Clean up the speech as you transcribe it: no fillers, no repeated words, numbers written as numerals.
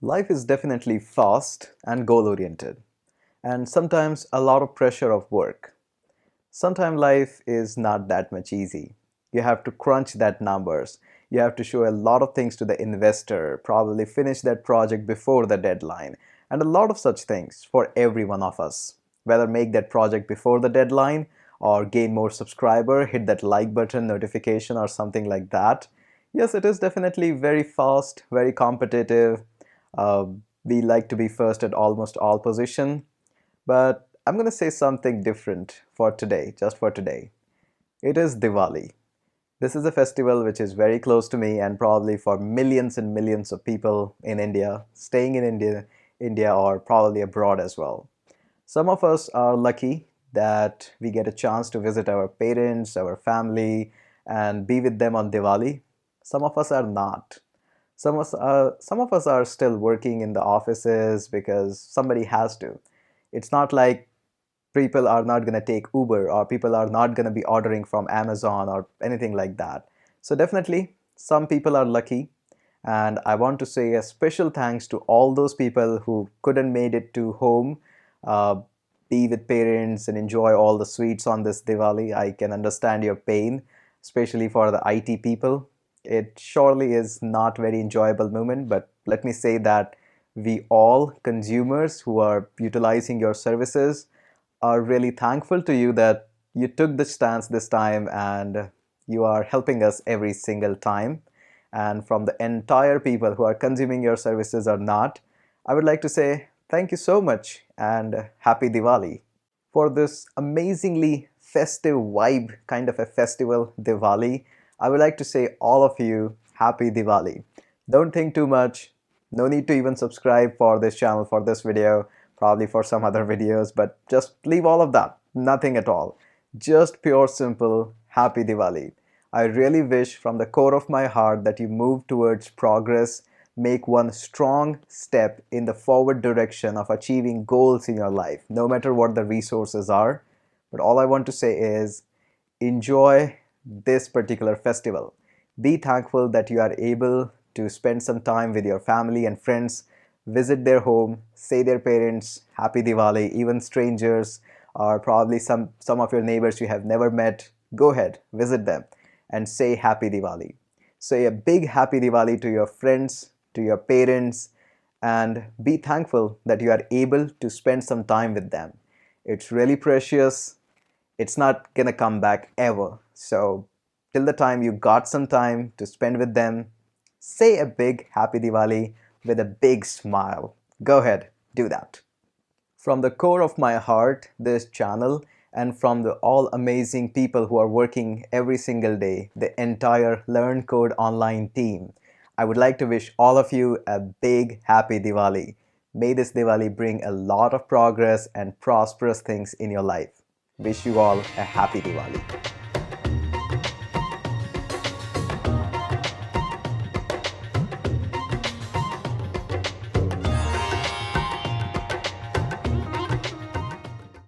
Life is definitely fast and goal-oriented, and sometimes a lot of pressure of work. Sometimes life is not that much easy. You have to crunch that numbers. You have to show a lot of things to the investor, probably finish that project before the deadline, and a lot of such things for every one of us. Whether make that project before the deadline or gain more subscriber, hit that like button, notification or something like that. Yes, it is definitely very fast, very competitive. Uh, we like to be first at almost all position, but I'm going to say something different for today, just for today. It is Diwali. This is a festival which is very close to me and probably for millions and millions of people in India, staying in India or probably abroad as well. Some of us are lucky that we get a chance to visit our parents, our family, and be with them on Diwali. Some of us are not. Some of us are still working in the offices because somebody has to. It's not like people are not going to take Uber or people are not going to be ordering from Amazon or anything like that. So definitely some people are lucky, and I want to say a special thanks to all those people who couldn't made it to home, uh, be with parents and enjoy all the sweets on this Diwali. I can understand your pain, especially for the IT people. It surely is not very enjoyable moment, but let me say that we all consumers who are utilizing your services are really thankful to you that you took the stance this time and you are helping us every single time. And from the entire people who are consuming your services or not, I would like to say thank you so much and happy Diwali. For this amazingly festive vibe kind of a festival, Diwali, I would like to say all of you happy Diwali. Don't think too much. No need to even subscribe for this channel for this video, probably for some other videos, but just leave all of that. Nothing at all. Just pure simple happy Diwali. I really wish from the core of my heart that you move towards progress, make one strong step in the forward direction of achieving goals in your life, no matter what the resources are. But all I want to say is enjoy this particular festival. Be thankful that you are able to spend some time with your family and friends, visit their home, say their parents happy Diwali, even strangers or probably some of your neighbors you have never met. Go ahead, visit them and say happy Diwali. Say a big happy Diwali to your friends, to your parents, and be thankful that you are able to spend some time with them. It's really precious. It's not gonna come back ever. So, till the time you got some time to spend with them, say a big happy Diwali with a big smile. Go ahead, do that. From the core of my heart, this channel, and from the all amazing people who are working every single day, the entire Learn Code Online team, I would like to wish all of you a big happy Diwali. May this Diwali bring a lot of progress and prosperous things in your life. Wish you all a happy Diwali.